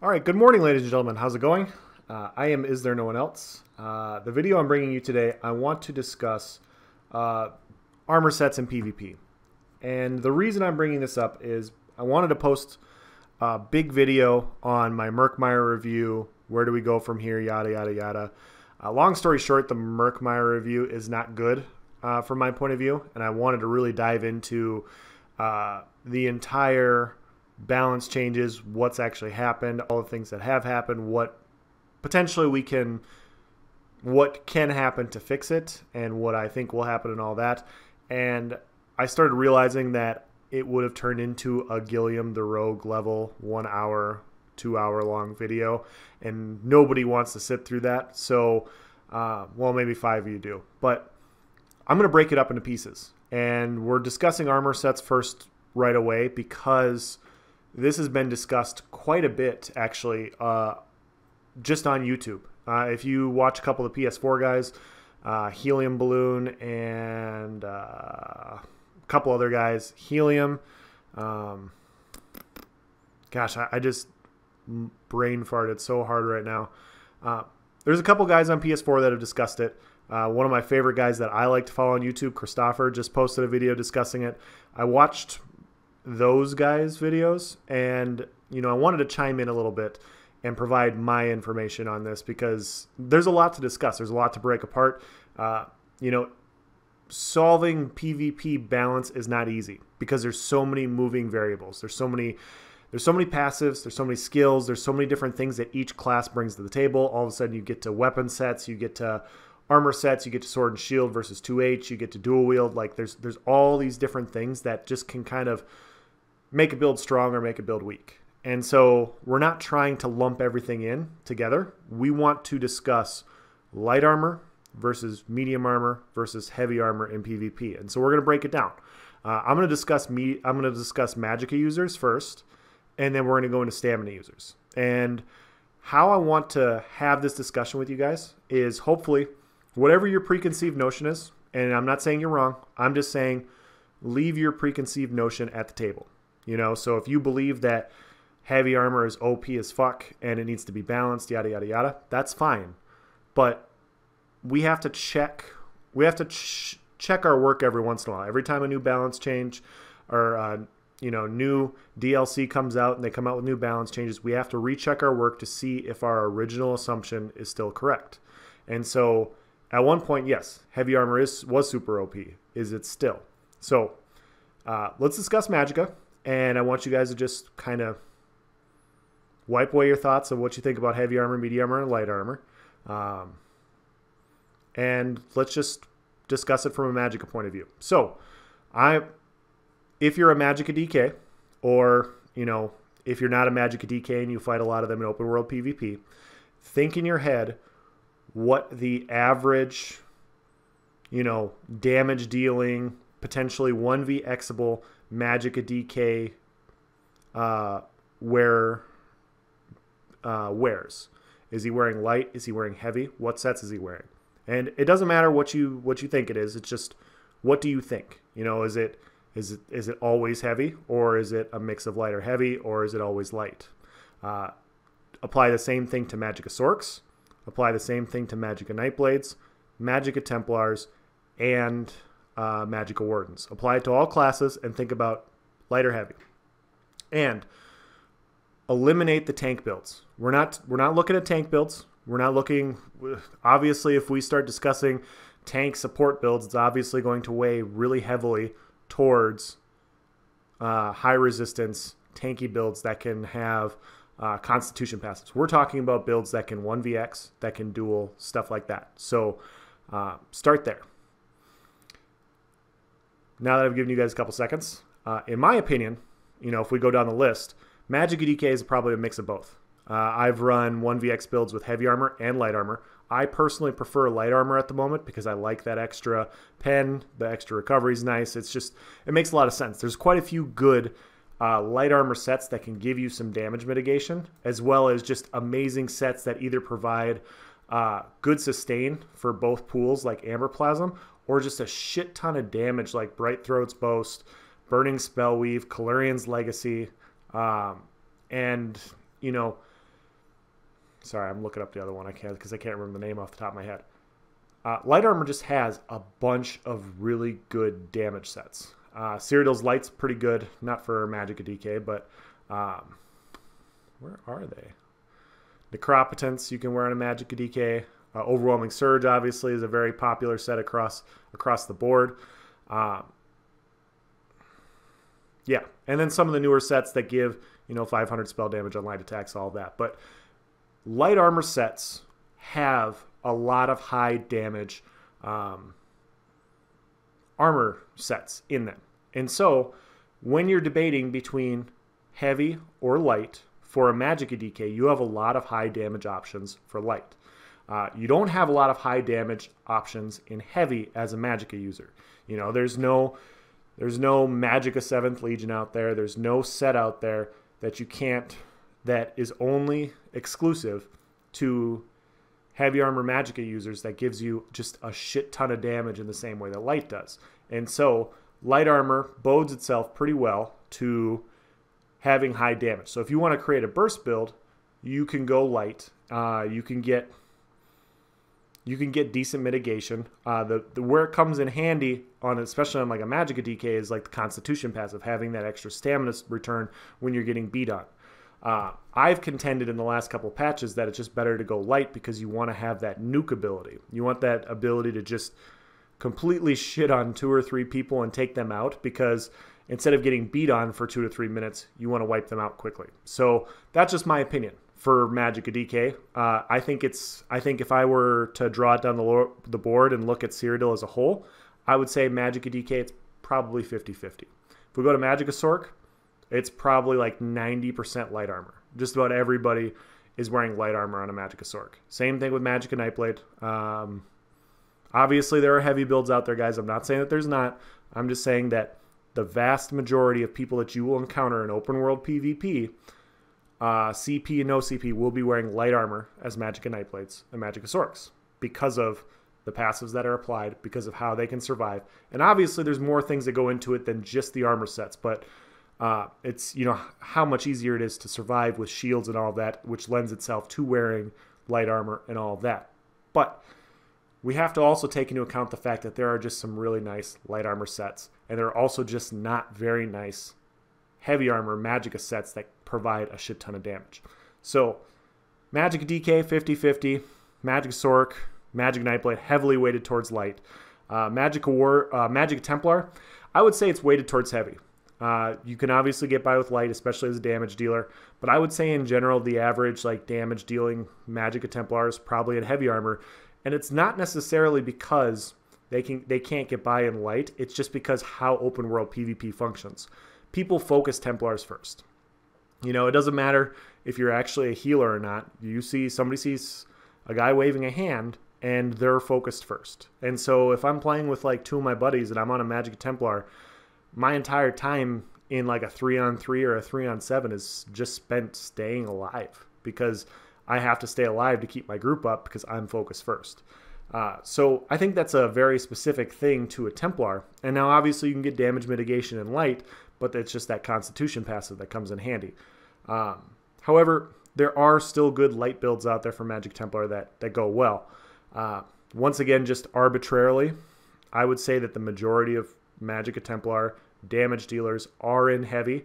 All right, good morning, ladies and gentlemen. How's it going? I am Is There No One Else? The video I'm bringing you today, I want to discuss armor sets in PvP. And the reason I'm bringing this up is I wanted to post a big video on my Murkmire review. Where do we go from here? Yada, yada, yada. Long story short, the Murkmire review is not good from my point of view. And I wanted to really dive into the entire balance changes, what's actually happened, all the things that have happened, what can happen to fix it, and what I think will happen and all that. And I started realizing that it would have turned into a Gilliam the Rogue level 1 hour, 2 hour long video, and nobody wants to sit through that. So, well, maybe 5 of you do, but I'm going to break it up into pieces. And we're discussing armor sets first right away because this has been discussed quite a bit, actually, just on YouTube. If you watch a couple of the PS4 guys, Helium Balloon and a couple other guys, Helium, gosh, I just brain farted so hard right now. There's a couple guys on PS4 that have discussed it. One of my favorite guys that I like to follow on YouTube, Christopher, just posted a video discussing it. I watched those guys' videos, and I wanted to chime in a little bit and provide my information on this because there's a lot to discuss. There's a lot to break apart. Solving PvP balance is not easy because there's so many moving variables. There's so many passives, there's so many skills, there's so many different things that each class brings to the table. All of a sudden you get to weapon sets, you get to armor sets, you get to sword and shield versus 2H, you get to dual wield. Like there's all these different things that just can kind of make a build strong or make a build weak. And so we're not trying to lump everything in together. We want to discuss light armor versus medium armor versus heavy armor in PvP. And so we're going to break it down. I'm going to discuss magicka users first, and then we're going to go into stamina users. And how I want to have this discussion with you guys is hopefully whatever your preconceived notion is, and I'm not saying you're wrong, I'm just saying leave your preconceived notion at the table. So if you believe that heavy armor is OP as fuck and it needs to be balanced, yada, yada, yada, that's fine. But we have to check check our work every once in a while. Every time a new balance change or new DLC comes out and they come out with new balance changes, we have to recheck our work to see if our original assumption is still correct. And so at one point, yes, heavy armor was super OP. Is it still? So let's discuss magicka. And I want you guys to just kind of wipe away your thoughts of what you think about heavy armor, medium armor, and light armor. And let's just discuss it from a magicka point of view. So, if you're a magicka DK, or, if you're not a magicka DK and you fight a lot of them in open world PvP, think in your head what the average, damage dealing, potentially 1v-Xable magicka DK wears. Is he wearing light? Is he wearing heavy? What sets is he wearing? And it doesn't matter what you think it is. It's just, what do you think? Is it always heavy, or is it a mix of light or heavy, or is it always light? Apply the same thing to magicka Sorks. Apply the same thing to magicka Nightblades, magicka Templars, and magicka Wardens. Apply it to all classes and think about light or heavy. And eliminate the tank builds. We're not looking at tank builds. We're not looking, obviously, if we start discussing tank support builds, it's obviously going to weigh really heavily towards high resistance, tanky builds that can have constitution passives. We're talking about builds that can 1vx, that can duel, stuff like that. So start there. Now that I've given you guys a couple seconds, in my opinion, if we go down the list, magicka DK is probably a mix of both. I've run 1vx builds with heavy armor and light armor. I personally prefer light armor at the moment because I like that extra pen. The extra recovery is nice. It makes a lot of sense. There's quite a few good light armor sets that can give you some damage mitigation, as well as just amazing sets that either provide good sustain for both pools like Amber Plasm, or just a shit ton of damage like Bright Throat's Boast, Burning Spellweave, Kalurian's Legacy, and Sorry, I'm looking up the other one. I can't because I can't remember the name off the top of my head. Light armor just has a bunch of really good damage sets. Cyrodiil's Light's pretty good, not for magicka DK, but where are they? Necropotence you can wear on a magicka DK. Overwhelming Surge obviously is a very popular set across the board. Yeah, and then some of the newer sets that give 500 spell damage on light attacks, all that. But light armor sets have a lot of high damage armor sets in them. And so when you're debating between heavy or light for a magicka DK, you have a lot of high damage options for light. You don't have a lot of high damage options in heavy as a magicka user. There's no magicka 7th Legion out there. There's no set out there that is only exclusive to heavy armor magicka users that gives you just a shit ton of damage in the same way that light does. And so light armor bodes itself pretty well to having high damage. So if you want to create a burst build, you can go light. You can get decent mitigation. Where it comes in handy especially on like a magicka DK is like the Constitution passive, having that extra stamina return when you're getting beat on. I've contended in the last couple of patches that it's just better to go light because you want to have that nuke ability. You want that ability to just completely shit on 2 or 3 people and take them out, because instead of getting beat on for 2 to 3 minutes, you want to wipe them out quickly. So that's just my opinion for magicka DK. I think if I were to draw it down the board and look at Cyrodiil as a whole, I would say magicka DK, it's probably 50-50. If we go to magicka Sorc, it's probably like 90% light armor. Just about everybody is wearing light armor on a magicka Sorc. Same thing with magicka Nightblade. Obviously, there are heavy builds out there, guys. I'm not saying that there's not. I'm just saying that the vast majority of people that you will encounter in open world PvP, CP and no CP, will be wearing light armor as magicka Nightblades and magicka Sorcs because of the passives that are applied, because of how they can survive. And obviously, there's more things that go into it than just the armor sets, but it's how much easier it is to survive with shields and all of that, which lends itself to wearing light armor and all of that. But we have to also take into account the fact that there are just some really nice light armor sets, and there are also just not very nice heavy armor magicka sets that provide a shit ton of damage. So magicka DK 50-50, magicka Sorc, magicka Nightblade heavily weighted towards light. Magicka Templar, I would say it's weighted towards heavy. You can obviously get by with light, especially as a damage dealer, but I would say in general the average damage dealing magicka Templar is probably in heavy armor, and it's not necessarily because they can't get by in light. It's just because how open world PvP functions. People focus Templars first. It doesn't matter if you're actually a healer or not. Somebody sees a guy waving a hand and they're focused first. And so if I'm playing with 2 of my buddies and I'm on a magicka Templar, my entire time in a 3-on-3 or a 3-on-7 is just spent staying alive, because I have to stay alive to keep my group up because I'm focused first. So I think that's a very specific thing to a Templar. And now obviously you can get damage mitigation in light, but it's just that Constitution passive that comes in handy. However, there are still good light builds out there for magicka Templar that go well. Once again, just arbitrarily, I would say that the majority of magicka Templar damage dealers are in heavy,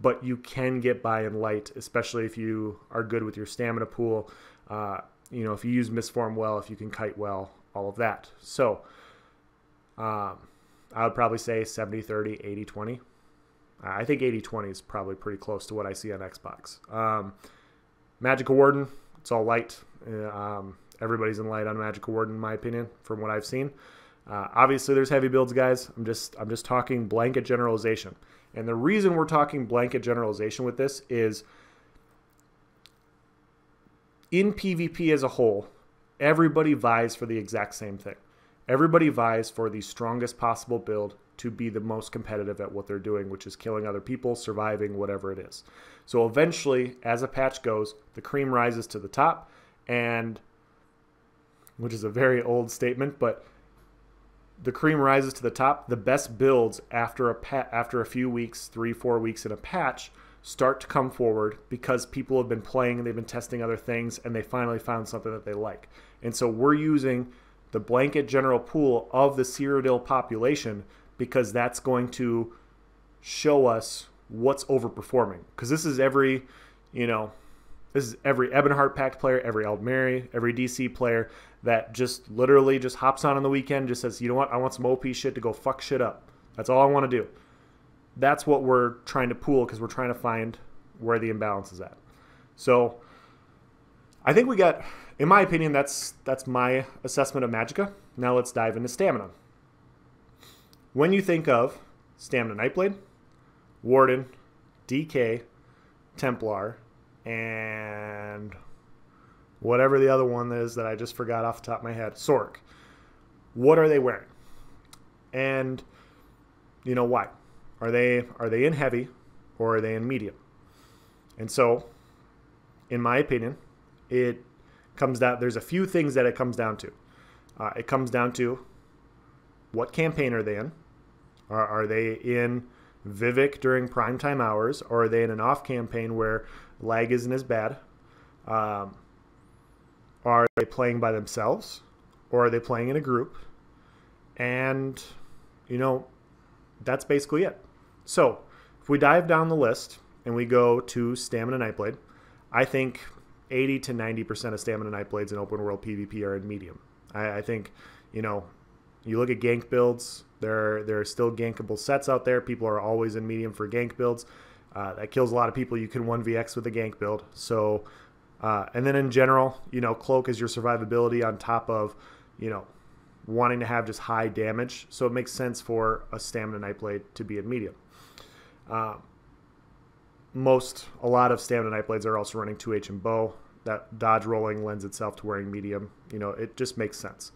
but you can get by in light, especially if you are good with your stamina pool. If you use Mistform well, if you can kite well, all of that. So I would probably say 70-30, 80-20. I think 80-20 is probably pretty close to what I see on Xbox. Magicka Warden, it's all light. Everybody's in light on magicka Warden, in my opinion, from what I've seen. Obviously, there's heavy builds, guys. I'm just talking blanket generalization. And the reason we're talking blanket generalization with this is in PvP as a whole, everybody vies for the exact same thing. Everybody vies for the strongest possible build to be the most competitive at what they're doing, which is killing other people, surviving, whatever it is. So eventually, as a patch goes, the cream rises to the top, and which is a very old statement, but the cream rises to the top. The best builds after a few weeks, 3-4 weeks in a patch, start to come forward because people have been playing and they've been testing other things and they finally found something that they like. And so we're using the blanket general pool of the Cyrodiil population because that's going to show us what's overperforming. Because this is every, this is every Ebonheart Pact player, every Aldmeri, every DC player that just literally just hops on the weekend, just says, you know what, I want some OP shit to go fuck shit up. That's all I want to do. That's what we're trying to pool because we're trying to find where the imbalance is at. So I think we got, in my opinion, that's my assessment of magicka. Now let's dive into stamina. When you think of Stamina Nightblade, Warden, DK, Templar, and whatever the other one is that I just forgot off the top of my head, Sorg, what are they wearing? And why? Are they in heavy or are they in medium? And so, in my opinion, it comes down, there's a few things that it comes down to. It comes down to what campaign are they in? Are they in Vivek during primetime hours, or are they in an off campaign where lag isn't as bad? Are they playing by themselves, or are they playing in a group? And, that's basically it. So if we dive down the list and we go to Stamina Nightblade, I think 80 to 90% of Stamina Nightblades in open world PvP are in medium. I think, you look at gank builds, there are still gankable sets out there. People are always in medium for gank builds. That kills a lot of people. You can 1vx with a gank build. So, and then in general, Cloak is your survivability on top of, wanting to have just high damage. So it makes sense for a Stamina Nightblade to be in medium. A lot of Stamina Nightblades are also running 2H and bow. That dodge rolling lends itself to wearing medium. It just makes sense.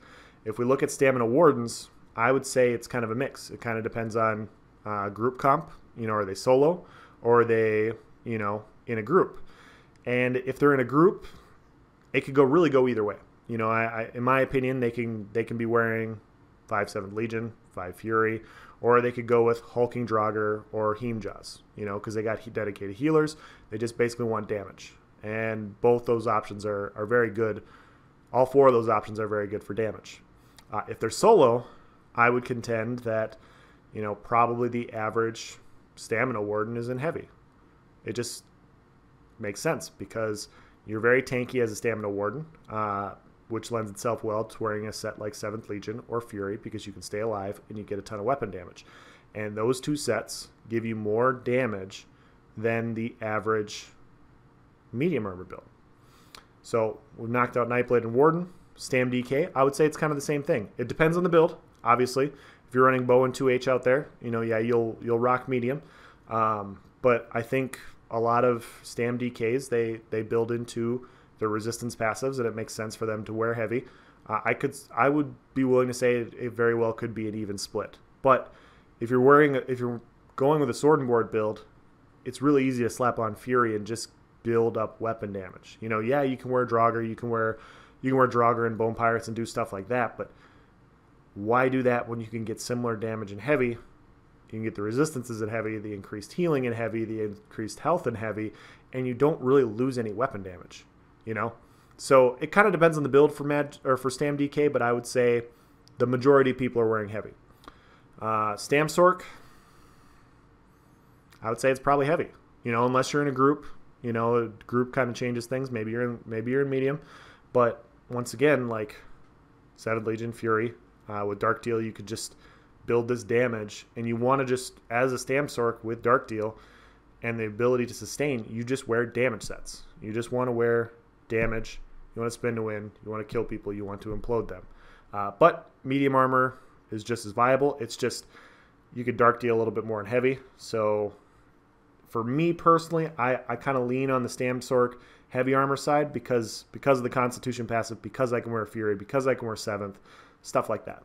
If we look at Stamina Wardens, I would say it's kind of a mix. It kind of depends on group comp. Are they solo or are they, in a group? And if they're in a group, it could really go either way. In my opinion, they can be wearing 5/7 Legion, 5 Fury, or they could go with Hulking Draugr or Heemjaws, because they got dedicated healers. They just basically want damage. And both those options are very good. All 4 of those options are very good for damage. If they're solo, I would contend that, probably the average Stamina Warden is in heavy. It just makes sense because you're very tanky as a Stamina Warden, which lends itself well to wearing a set like 7th Legion or Fury because you can stay alive and you get a ton of weapon damage. And those 2 sets give you more damage than the average medium armor build. So we've knocked out Nightblade and Warden. Stam DK, I would say it's kind of the same thing. It depends on the build, obviously. If you're running bow and 2H out there, you'll rock medium. But I think a lot of Stam DKs, they build into their resistance passives, and it makes sense for them to wear heavy. I would be willing to say it very well could be an even split. But if you're going with a sword and board build, it's really easy to slap on Fury and just build up weapon damage. You can wear Draugr, you can wear Draugr and Bone Pirates and do stuff like that, but why do that when you can get similar damage in heavy? You can get the resistances in heavy, the increased healing in heavy, the increased health in heavy, and you don't really lose any weapon damage. So it kind of depends on the build for Stam DK, but I would say the majority of people are wearing heavy. Stam Sork, I would say it's probably heavy. Unless you're in a group. A group kind of changes things. Maybe you're in medium, but once again, like 7th Legion Fury with Dark Deal, you could just build this damage, and you want to just, as a Stam Sork with Dark Deal and the ability to sustain, you just wear damage sets. You just want to wear damage. You want to spin to win. You want to kill people. You want to implode them. But medium armor is just as viable. It's just you could Dark Deal a little bit more in heavy. So for me personally, I kind of lean on the Stam Sork heavy armor side because of the Constitution passive, because I can wear Fury, because I can wear 7th, stuff like that.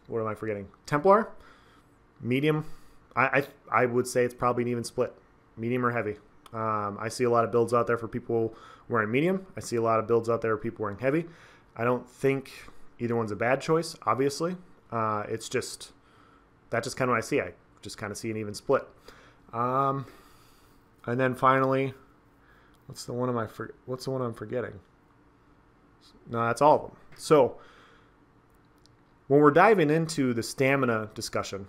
What am I forgetting? Templar, medium. I would say it's probably an even split, medium or heavy. I see a lot of builds out there for people wearing medium. I see a lot of builds out there for people wearing heavy. I don't think either one's a bad choice, obviously. It's just that's just kind of what I see. I just kind of see an even split. And then finally, what's the one I'm forgetting? No, that's all of them. So when we're diving into the stamina discussion,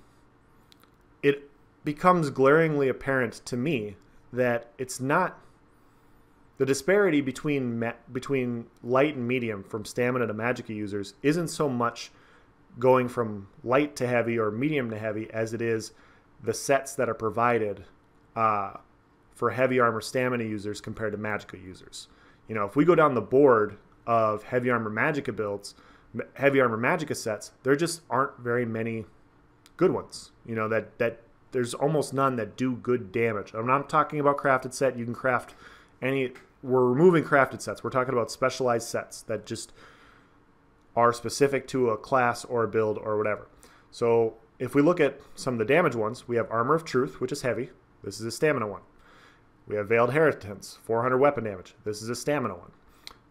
it becomes glaringly apparent to me that it's not the disparity between light and medium from stamina to magicka users isn't so much going from light to heavy or medium to heavy as it is the sets that are provided for heavy armor stamina users compared to magicka users. You know, if we go down the board of heavy armor magicka builds, heavy armor magicka sets, there just aren't very many good ones. You know, that there's almost none that do good damage. I'm not talking about crafted set. You can craft any. We're removing crafted sets. We're talking about specialized sets that just are specific to a class or a build or whatever. So if we look at some of the damage ones, we have Armor of Truth, which is heavy. This is a stamina one. We have Veiled Heritance, 400 weapon damage. This is a stamina one.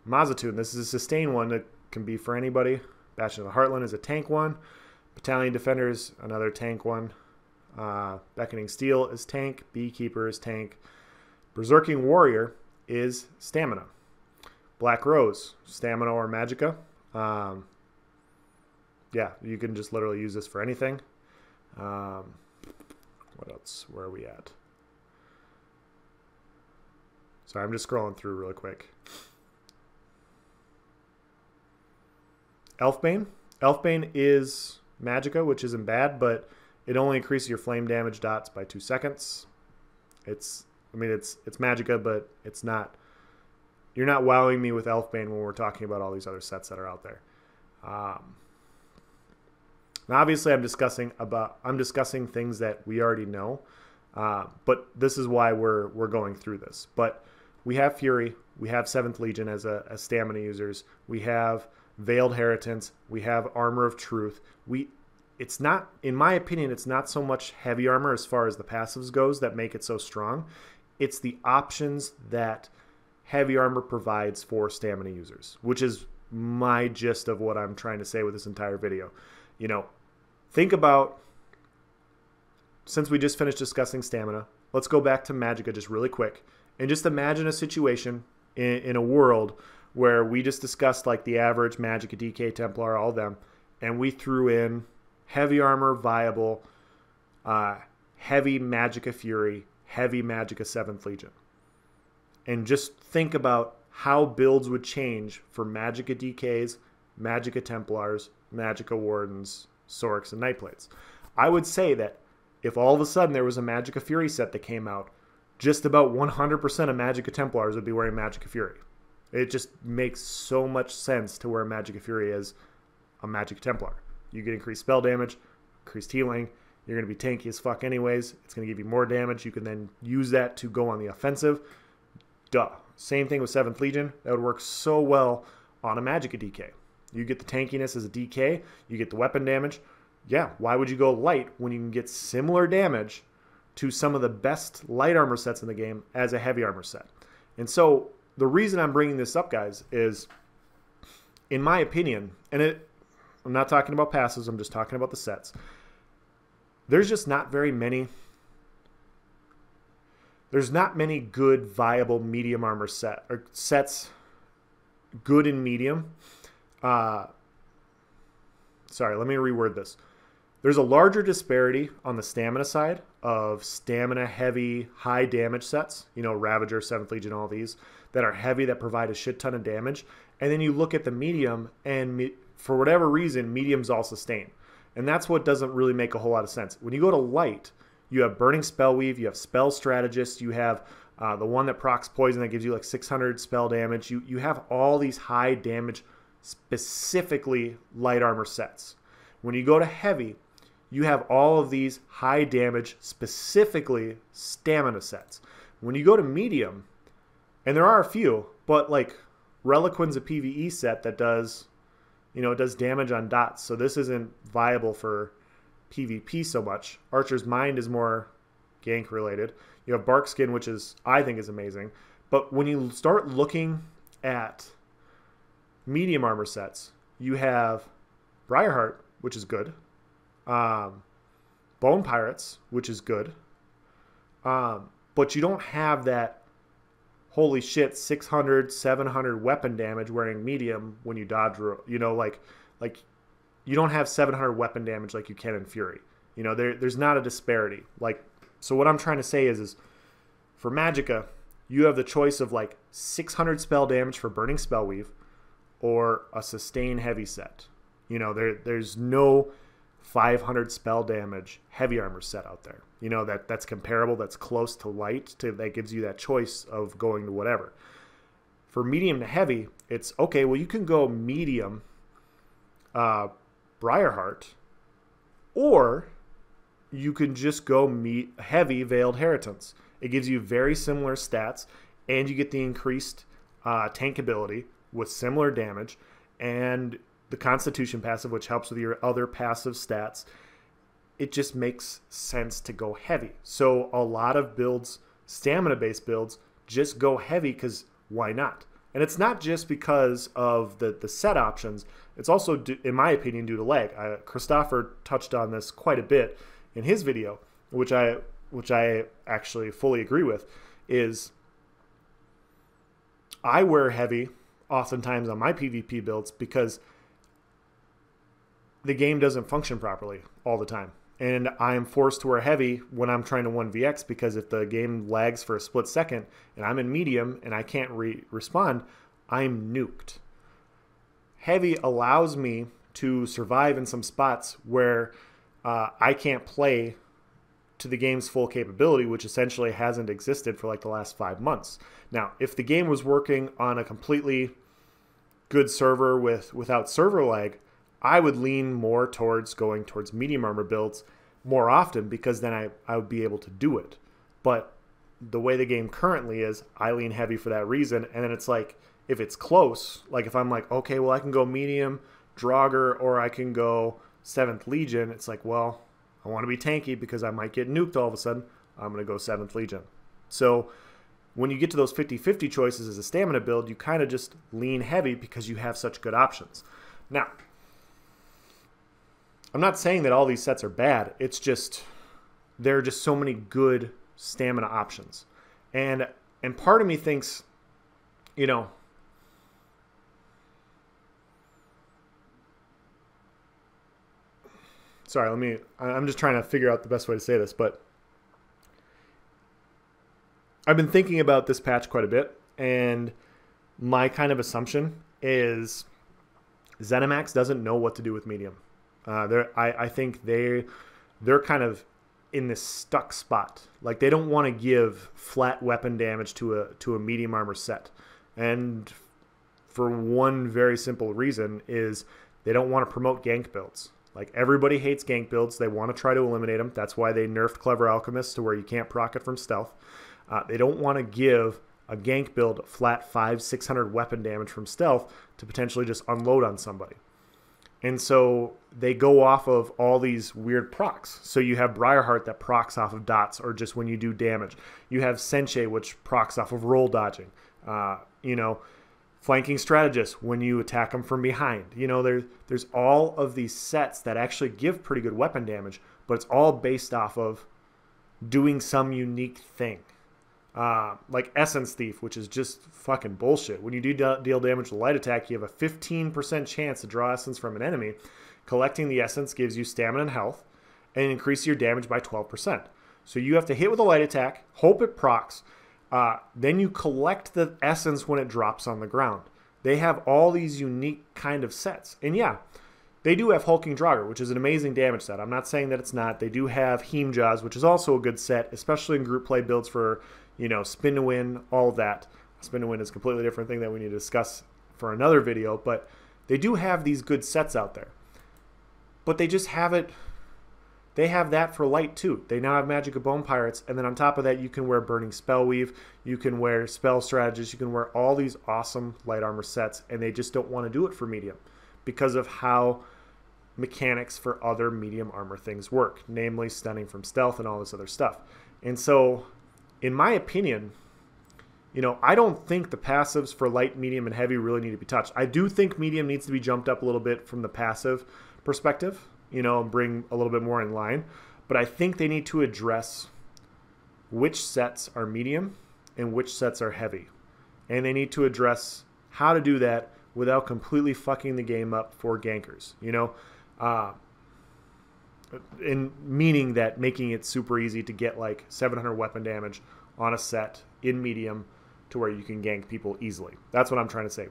Mazatun, this is a sustain one that can be for anybody. Bastion of the Heartland is a tank one. Battalion Defenders, another tank one. Beckoning Steel is tank. Beekeeper is tank. Berserking Warrior is stamina. Black Rose, stamina or magicka. Yeah, you can just literally use this for anything. What else? Where are we at? Sorry, I'm just scrolling through real quick. Elfbane. Elfbane is magicka, which isn't bad, but it only increases your flame damage dots by 2 seconds. It's magicka, but it's not. You're not wowing me with Elfbane when we're talking about all these other sets that are out there. Now, obviously, I'm discussing things that we already know, but this is why we're going through this. But we have Fury, we have 7th Legion as stamina users, we have Veiled Heritance, we have Armor of Truth. It's not, in my opinion, it's not so much heavy armor as far as the passives goes that make it so strong. It's the options that heavy armor provides for stamina users, which is my gist of what I'm trying to say with this entire video. You know, think about, since we just finished discussing stamina, let's go back to magicka just really quick and just imagine a situation in a world where we just discussed like the average magicka, DK, Templar, all of them, and we threw in heavy armor, viable, heavy magicka Fury, heavy magicka 7th Legion. And just think about how builds would change for magicka DKs, magicka Templars, magicka Wardens, Sorks, and Nightblades. I would say that if all of a sudden there was a magicka Fury set that came out, just about 100% of magicka Templars would be wearing magicka Fury. It just makes so much sense to wear magicka Fury as a magicka Templar. You get increased spell damage, increased healing. You're going to be tanky as fuck anyways. It's going to give you more damage. You can then use that to go on the offensive. Duh. Same thing with 7th Legion. That would work so well on a magicka DK. You get the tankiness as a DK. You get the weapon damage. Yeah, why would you go light when you can get similar damage to some of the best light armor sets in the game as a heavy armor set? And so the reason I'm bringing this up, guys, is, in my opinion, and I'm not talking about passives, I'm just talking about the sets. There's just not very many. There's not many good, viable medium armor sets good in medium. Sorry, let me reword this. There's a larger disparity on the stamina side of stamina heavy, high damage sets. You know, Ravager, 7th Legion, all these that are heavy, that provide a shit ton of damage. And then you look at the medium, and for whatever reason, medium's all sustain. And that's what doesn't really make a whole lot of sense. When you go to light, you have Burning Spellweave, you have Spell Strategist, you have the one that procs poison that gives you like 600 spell damage. You have all these high damage, specifically light armor sets. When you go to heavy, you have all of these high damage, specifically stamina sets. When you go to medium, and there are a few, but like Reliquin's a PvE set that does, you know, it does damage on dots. So this isn't viable for PvP so much. Archer's Mind is more gank related. You have Barkskin, which I think is amazing. But when you start looking at medium armor sets, you have Briarheart, which is good. Bone Pirates, which is good. But you don't have that, holy shit, 600, 700 weapon damage wearing medium when you dodge, you know, like you don't have 700 weapon damage like you can in Fury. You know, there's not a disparity. Like, so what I'm trying to say is for magicka, you have the choice of like 600 spell damage for Burning Spellweave or a sustain heavy set. You know, there's no 500 spell damage heavy armor set out there. You know, that's comparable, that's close to light, that gives you that choice of going to whatever. For medium to heavy, it's okay, well, you can go medium Briarheart, or you can just go heavy Veiled Heritance. It gives you very similar stats, and you get the increased tank ability with similar damage, and the Constitution passive, which helps with your other passive stats. It just makes sense to go heavy. So a lot of builds, stamina-based builds, just go heavy because why not? And it's not just because of the set options. It's also, in my opinion, due to lag. Christopher touched on this quite a bit in his video, which I actually fully agree with, is I wear heavy oftentimes on my PvP builds because the game doesn't function properly all the time. And I am forced to wear heavy when I'm trying to 1vx because if the game lags for a split second and I'm in medium and I can't respond, I'm nuked. Heavy allows me to survive in some spots where I can't play to the game's full capability, which essentially hasn't existed for like the last 5 months. Now, if the game was working on a completely good server without server lag, I would lean more towards going towards medium armor builds more often because then I would be able to do it. But the way the game currently is, I lean heavy for that reason. And then it's like, if it's close, like if I'm like, okay, well, I can go medium, Draugr, or I can go 7th Legion, it's like, well, I want to be tanky because I might get nuked all of a sudden. I'm going to go 7th Legion. So when you get to those 50-50 choices as a stamina build, you kind of just lean heavy because you have such good options. Now, I'm not saying that all these sets are bad. It's just there are just so many good stamina options. And part of me thinks, you know, sorry, I'm just trying to figure out the best way to say this, but I've been thinking about this patch quite a bit, and my kind of assumption is ZeniMax doesn't know what to do with medium. I think they're kind of in this stuck spot. Like they don't want to give flat weapon damage to a medium armor set, and for one very simple reason is they don't want to promote gank builds. Like everybody hates gank builds. They want to try to eliminate them. That's why they nerfed Clever Alchemist to where you can't proc it from stealth. They don't want to give a gank build flat 500-600 weapon damage from stealth to potentially just unload on somebody. And so they go off of all these weird procs. So you have Briarheart that procs off of dots or just when you do damage. You have Senche, which procs off of roll dodging. You know, Flanking Strategist when you attack them from behind. You know, there's all of these sets that actually give pretty good weapon damage, but it's all based off of doing some unique thing. Like Essence Thief, which is just fucking bullshit. When you do deal damage with light attack, you have a 15% chance to draw essence from an enemy. Collecting the essence gives you stamina and health, and increase your damage by 12%. So you have to hit with a light attack, hope it procs, then you collect the essence when it drops on the ground. They have all these unique kind of sets. And yeah, they do have Hulking Draugr, which is an amazing damage set. I'm not saying that it's not. They do have Heemjaws, which is also a good set, especially in group play builds for, you know, spin to win, all of that. Spin to win is a completely different thing that we need to discuss for another video, but they do have these good sets out there. But they just have it, they have that for light too. They now have Magicka Bone Pirates, and then on top of that, you can wear Burning Spellweave, you can wear Spell Strategist, you can wear all these awesome light armor sets, and they just don't want to do it for medium because of how mechanics for other medium armor things work, namely stunning from stealth and all this other stuff. And so, in my opinion, you know, I don't think the passives for light, medium, and heavy really need to be touched. I do think medium needs to be jumped up a little bit from the passive perspective, you know, and bring a little bit more in line. But I think they need to address which sets are medium and which sets are heavy. And they need to address how to do that without completely fucking the game up for gankers, you know? In meaning that making it super easy to get like 700 weapon damage on a set in medium to where you can gank people easily. That's what I'm trying to say.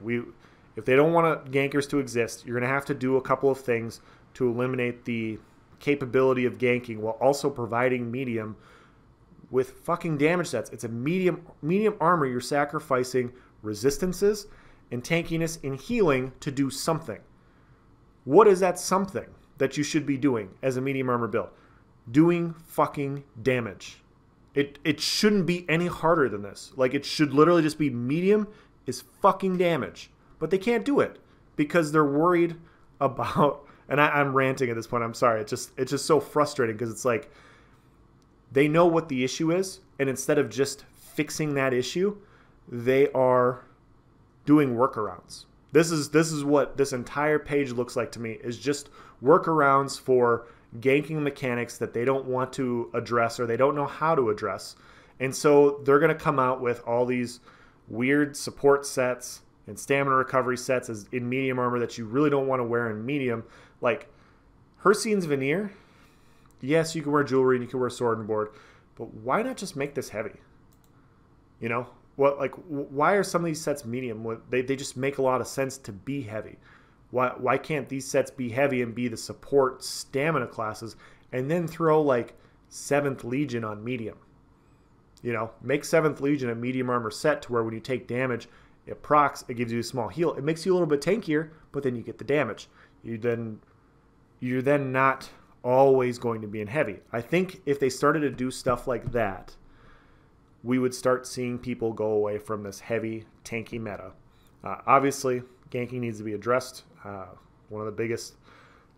If they don't want gankers to exist, you're going to have to do a couple of things to eliminate the capability of ganking while also providing medium with fucking damage sets. It's a medium armor. You're sacrificing resistances and tankiness and healing to do something. What is that something that you should be doing as a medium armor build? Doing fucking damage. It shouldn't be any harder than this. Like, it should literally just be medium is fucking damage. But they can't do it because they're worried about, and I'm ranting at this point, I'm sorry. It's just so frustrating because it's like they know what the issue is, and instead of just fixing that issue, they are doing workarounds. This is what this entire page looks like to me, is just workarounds for ganking mechanics that they don't want to address or they don't know how to address. And so they're going to come out with all these weird support sets and stamina recovery sets as in medium armor that you really don't want to wear in medium. Like Hircine's Veneer, yes, you can wear jewelry and you can wear sword and board, but why not just make this heavy? You know? Why are some of these sets medium? They just make a lot of sense to be heavy. Why can't these sets be heavy and be the support stamina classes and then throw like 7th Legion on medium? You know, make 7th Legion a medium armor set to where when you take damage, it procs, it gives you a small heal. It makes you a little bit tankier, but then you get the damage. You're then not always going to be in heavy. I think if they started to do stuff like that, we would start seeing people go away from this heavy, tanky meta. Obviously, ganking needs to be addressed. One of the biggest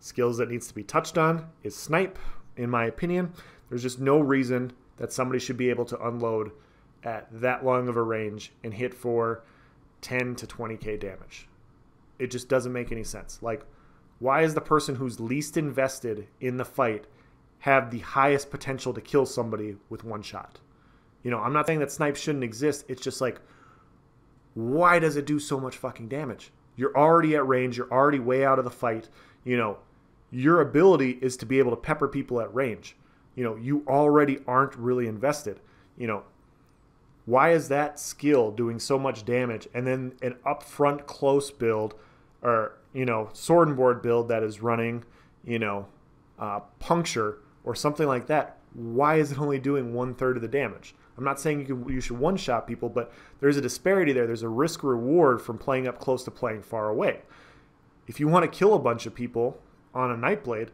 skills that needs to be touched on is snipe, in my opinion. There's just no reason that somebody should be able to unload at that long of a range and hit for 10 to 20k damage. It just doesn't make any sense. Like, why is the person who's least invested in the fight have the highest potential to kill somebody with one shot? You know, I'm not saying that snipe shouldn't exist. It's just like, why does it do so much fucking damage? You're already at range. You're already way out of the fight. You know, your ability is to be able to pepper people at range. You know, you already aren't really invested. You know, why is that skill doing so much damage? And then an upfront close build or, you know, sword and board build that is running, you know, puncture or something like that. Why is it only doing 1/3 of the damage? I'm not saying you should one-shot people, but there's a disparity there. There's a risk-reward from playing up close to playing far away. If you want to kill a bunch of people on a Nightblade,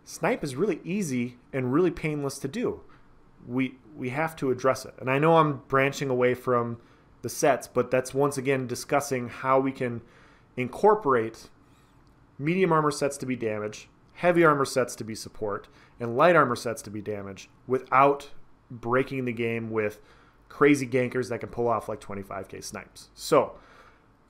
snipe is really easy and really painless to do. We have to address it. And I know I'm branching away from the sets, but that's once again discussing how we can incorporate medium armor sets to be damage, heavy armor sets to be support, and light armor sets to be damage without breaking the game with crazy gankers that can pull off like 25k snipes. So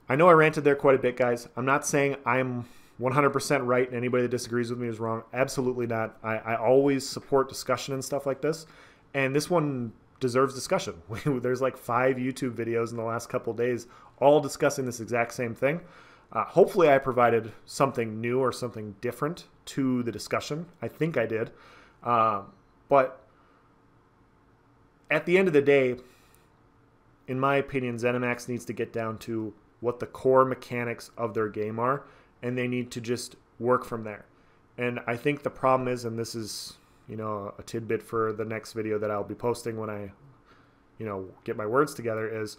I know I ranted there quite a bit, guys. I'm not saying I'm 100% right and anybody that disagrees with me is wrong. Absolutely not. I always support discussion and stuff like this. And this one deserves discussion. There's like 5 YouTube videos in the last couple days all discussing this exact same thing. Hopefully I provided something new or something different to the discussion. I think I did. But at the end of the day, in my opinion, ZeniMax needs to get down to what the core mechanics of their game are, and they need to just work from there. And I think the problem is, and this is, you know, a tidbit for the next video that I'll be posting when I, you know, get my words together, is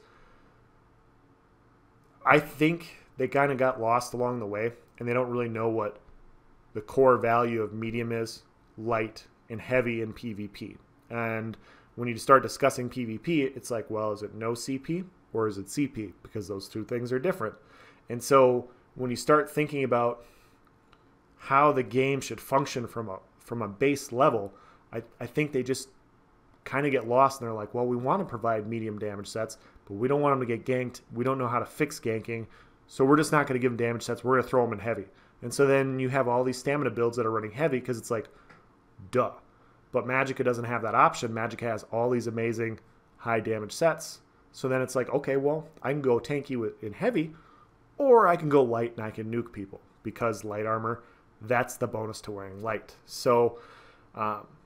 I think they kind of got lost along the way, and they don't really know what the core value of medium is, light, and heavy in PvP. And when you start discussing PvP, it's like, well, is it no CP or is it CP? Because those two things are different. And so when you start thinking about how the game should function from a base level, I think they just kind of get lost and they're like, well, we want to provide medium damage sets, but we don't want them to get ganked. We don't know how to fix ganking, so we're just not going to give them damage sets. We're going to throw them in heavy. And so then you have all these stamina builds that are running heavy because it's like, duh. But magicka doesn't have that option. Magicka has all these amazing high damage sets. So then it's like, okay, well, I can go tanky in heavy, or I can go light and I can nuke people, because light armor, that's the bonus to wearing light. So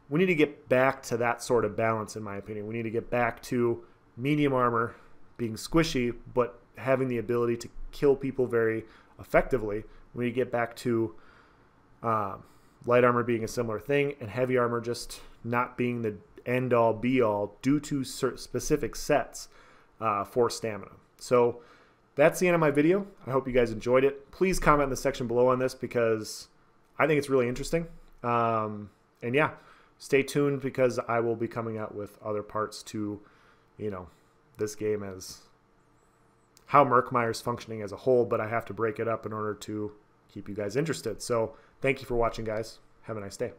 we need to get back to that sort of balance, in my opinion. We need to get back to medium armor being squishy, but having the ability to kill people very effectively. We need to get back to light armor being a similar thing, and heavy armor just not being the end-all, be-all due to specific sets for stamina. So that's the end of my video. I hope you guys enjoyed it. Please comment in the section below on this, because I think it's really interesting. And yeah, stay tuned, because I will be coming out with other parts to, you know, this game as how Murkmire's functioning as a whole, but I have to break it up in order to keep you guys interested. So thank you for watching, guys. Have a nice day.